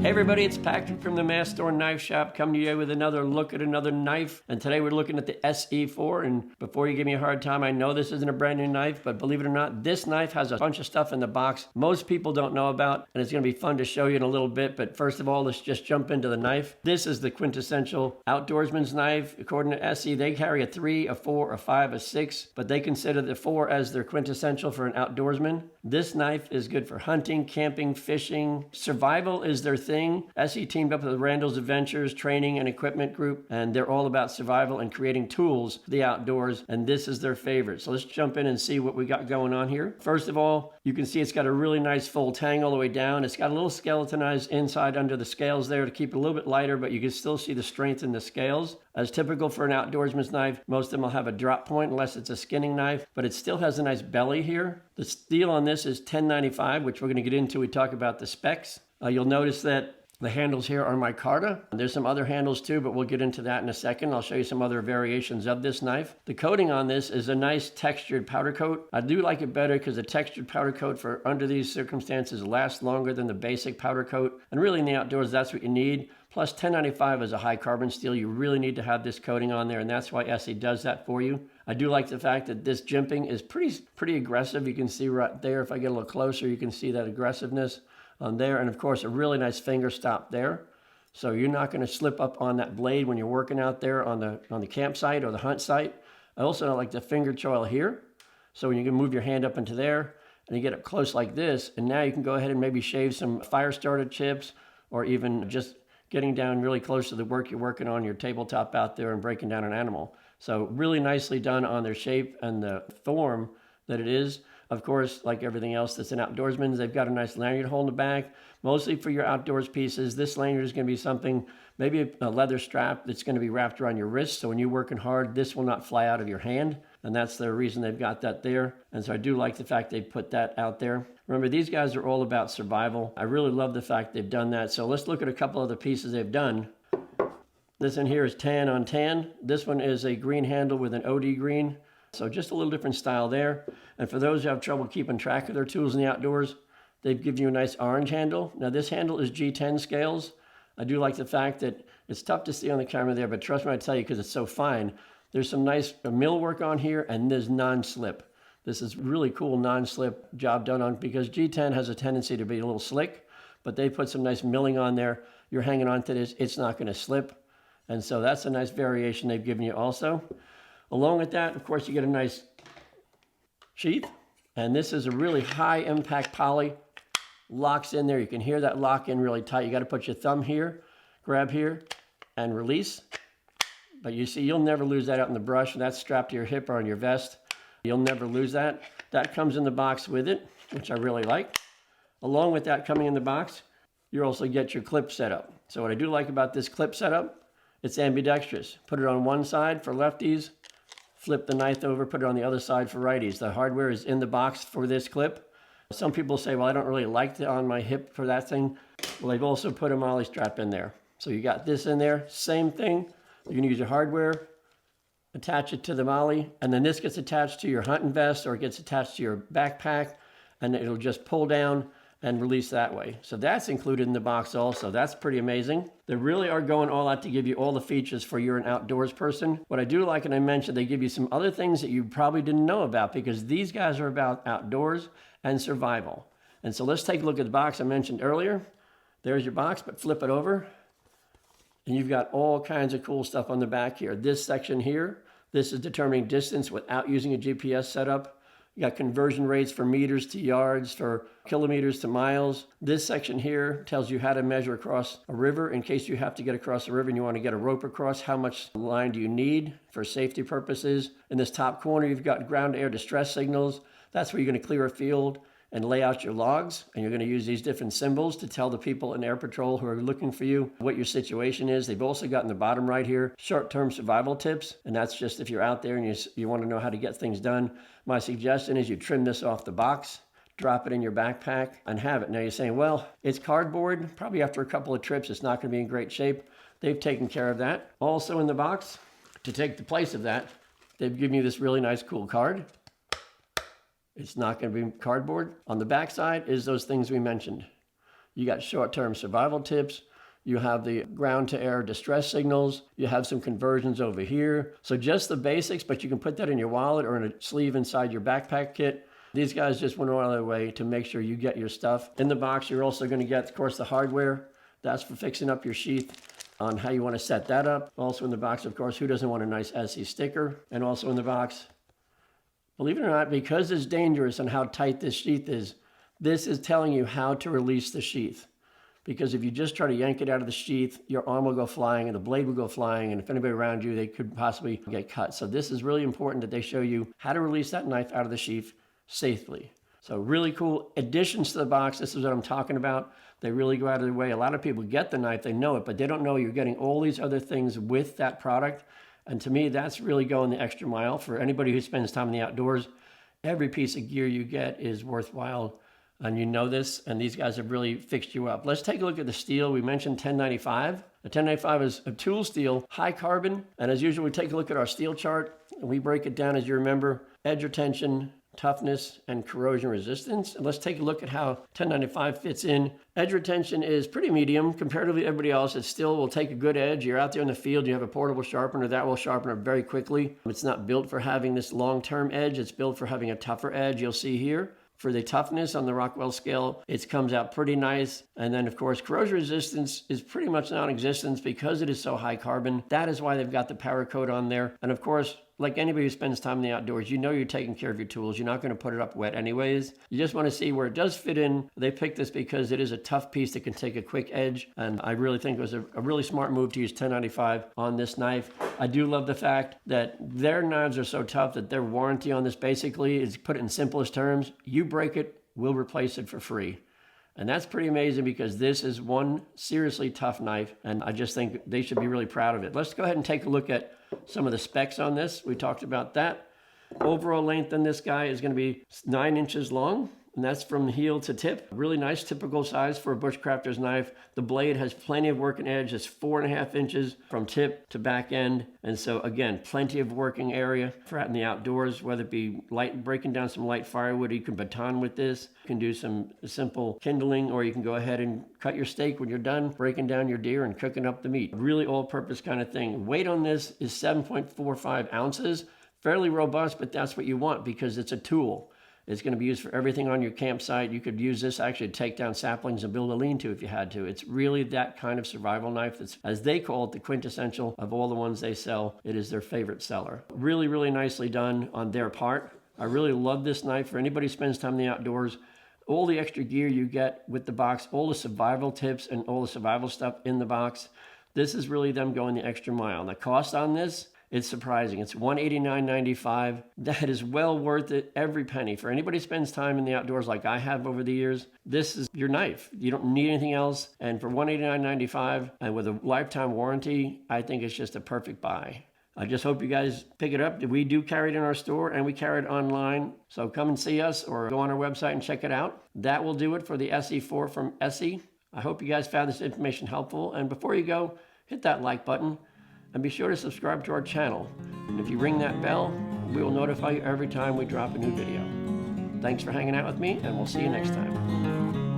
Hey everybody, it's Patrick from the Mast Store Knife Shop coming to you with another look at another knife. And today we're looking at the ESEE-4. And before you give me a hard time, I know this isn't a brand new knife, but believe it or not, this knife has a bunch of stuff in the box most people don't know about, and it's going to be fun to show you in a little bit. But first of all, let's just jump into the knife. This is the quintessential outdoorsman's knife. According to ESEE, they carry a 3, a 4, a 5, a 6, but they consider the 4 as their quintessential for an outdoorsman. This knife is good for hunting, camping, fishing. Survival is their thing. ESEE teamed up with Randall's Adventures Training and Equipment Group, and they're all about survival and creating tools for the outdoors, and this is their favorite. So let's jump in and see what we got going on here. First of all, you can see it's got a really nice full tang all the way down. It's got a little skeletonized inside under the scales there to keep it a little bit lighter, but you can still see the strength in the scales. As typical for an outdoorsman's knife, most of them will have a drop point unless it's a skinning knife, but it still has a nice belly here. The steel on this is 1095, which we're going to get into. We talk about the specs. You'll notice that the handles here are micarta. There's some other handles too, but we'll get into that in a second. I'll show you some other variations of this knife. The coating on this is a nice textured powder coat. I do like it better because the textured powder coat for under these circumstances lasts longer than the basic powder coat. And really in the outdoors, that's what you need. Plus 1095 is a high carbon steel. You really need to have this coating on there, and that's why ESEE does that for you. I do like the fact that this jimping is pretty aggressive. You can see right there, if I get a little closer, you can see that aggressiveness on there, and of course a really nice finger stop there, so you're not going to slip up on that blade when you're working out there on the campsite or the hunt site. I also like the finger choil here, so when you can move your hand up into there and you get up close like this, and now you can go ahead and maybe shave some fire starter chips, or even just getting down really close to the work you're working on your tabletop out there and breaking down an animal. So really nicely done on their shape and the form that it is. Of course, like everything else that's an outdoorsman, they've got a nice lanyard hole in the back, mostly for your outdoors pieces. This lanyard is going to be something, maybe a leather strap that's going to be wrapped around your wrist, so when you're working hard, this will not fly out of your hand, and that's the reason they've got that there. And so I do like the fact they put that out there. Remember, these guys are all about survival. I really love the fact they've done that. So let's look at a couple of the pieces they've done. This in here is tan on tan. This one is a green handle with an OD green. So just a little different style there. And for those who have trouble keeping track of their tools in the outdoors, they've given you a nice orange handle. Now this handle is G10 scales. I do like the fact that it's tough to see on the camera there, but trust me, I tell you, because it's so fine. There's some nice mill work on here, and there's non-slip. This is really cool non-slip job done on, because G10 has a tendency to be a little slick, but they put some nice milling on there. You're hanging on to this, it's not going to slip. And so that's a nice variation they've given you also. Along with that, of course, you get a nice sheath, and this is a really high impact poly. Locks in there. You can hear that lock in really tight. You got to put your thumb here, grab here, and release. But you see, you'll never lose that out in the brush, and that's strapped to your hip or on your vest. You'll never lose that. That comes in the box with it, which I really like. Along with that coming in the box, you also get your clip setup. So what I do like about this clip setup, it's ambidextrous. Put it on one side for lefties, flip the knife over, put it on the other side for righties. The hardware is in the box for this clip. Some people say, well, I don't really like it on my hip for that thing. Well, they've also put a MOLLE strap in there. So you got this in there, same thing. You can use your hardware, attach it to the MOLLE, and then this gets attached to your hunting vest, or it gets attached to your backpack, and it'll just pull down and release that way. So that's included in the box also. That's pretty amazing. They really are going all out to give you all the features for you're an outdoors person. What I do like, and I mentioned, they give you some other things that you probably didn't know about, because these guys are about outdoors and survival. And so let's take a look at the box I mentioned earlier. There's your box, but flip it over, and you've got all kinds of cool stuff on the back here. This section here, this is determining distance without using a GPS setup. You got conversion rates for meters to yards, for kilometers to miles. This section here tells you how to measure across a river in case you have to get across a river and you want to get a rope across. How much line do you need for safety purposes? In this top corner, you've got ground air distress signals. That's where you're going to clear a field and lay out your logs, and you're going to use these different symbols to tell the people in Air Patrol who are looking for you what your situation is. They've also got in the bottom right here short-term survival tips, and that's just if you're out there and you want to know how to get things done. My suggestion is you trim this off the box, drop it in your backpack, and have it. Now you're saying, well, it's cardboard. Probably after a couple of trips, it's not going to be in great shape. They've taken care of that. Also in the box, to take the place of that, they've given you this really nice cool card. It's not going to be cardboard. On the back side is those things we mentioned. You got short-term survival tips. You have the ground to air distress signals. You have some conversions over here. So just the basics, but you can put that in your wallet or in a sleeve inside your backpack kit. These guys just went out of their way to make sure you get your stuff. In the box, you're also going to get, of course, the hardware. That's for fixing up your sheath on how you want to set that up. Also in the box, of course, who doesn't want a nice ESEE sticker? And also in the box, believe it or not, because it's dangerous and how tight this sheath is, this is telling you how to release the sheath. Because if you just try to yank it out of the sheath, your arm will go flying and the blade will go flying. And if anybody around you, they could possibly get cut. So this is really important that they show you how to release that knife out of the sheath safely. So really cool additions to the box. This is what I'm talking about. They really go out of their way. A lot of people get the knife, they know it, but they don't know you're getting all these other things with that product. And to me, that's really going the extra mile. For anybody who spends time in the outdoors, every piece of gear you get is worthwhile. And you know this, and these guys have really fixed you up. Let's take a look at the steel. We mentioned 1095. The 1095 is a tool steel, high carbon. And as usual, we take a look at our steel chart, and we break it down, as you remember, edge retention, toughness, and corrosion resistance. And let's take a look at how 1095 fits in. Edge retention is pretty medium. Comparatively to everybody else, it still will take a good edge. You're out there in the field, you have a portable sharpener, that will sharpen it very quickly. It's not built for having this long-term edge. It's built for having a tougher edge, you'll see here. For the toughness on the Rockwell scale, it comes out pretty nice. And then, of course, corrosion resistance is pretty much non-existent because it is so high carbon. That is why they've got the power coat on there. And of course, like anybody who spends time in the outdoors, you know you're taking care of your tools. You're not going to put it up wet anyways. You just want to see where it does fit in. They picked this because it is a tough piece that can take a quick edge. And I really think it was a really smart move to use 1095 on this knife. I do love the fact that their knives are so tough that their warranty on this basically is, put it in simplest terms, you break it, we'll replace it for free. And that's pretty amazing because this is one seriously tough knife, and I just think they should be really proud of it. Let's go ahead and take a look at some of the specs on this. We talked about that. Overall length on this guy is going to be 9 inches long, and that's from heel to tip. Really nice, typical size for a bushcrafter's knife. The blade has plenty of working edge. It's 4.5 inches from tip to back end. And so again, plenty of working area for out in the outdoors, whether it be light, breaking down some light firewood. You can baton with this. You can do some simple kindling, or you can go ahead and cut your steak when you're done breaking down your deer and cooking up the meat. Really all-purpose kind of thing. Weight on this is 7.45 ounces. Fairly robust, but that's what you want because it's a tool. It's going to be used for everything on your campsite. You could use this actually to take down saplings and build a lean-to if you had to. It's really that kind of survival knife that's, as they call it, the quintessential of all the ones they sell. It is their favorite seller. Really, really nicely done on their part. I really love this knife. For anybody who spends time in the outdoors, all the extra gear you get with the box, all the survival tips and all the survival stuff in the box, this is really them going the extra mile. And the cost on this, it's surprising. It's $189.95. That is well worth it, every penny. For anybody who spends time in the outdoors like I have over the years, this is your knife. You don't need anything else. And for $189.95 and with a lifetime warranty, I think it's just a perfect buy. I just hope you guys pick it up. We do carry it in our store and we carry it online. So come and see us or go on our website and check it out. That will do it for the ESEE-4 from ESEE. I hope you guys found this information helpful. And before you go, hit that like button. And be sure to subscribe to our channel. And if you ring that bell, we will notify you every time we drop a new video. Thanks for hanging out with me, and we'll see you next time.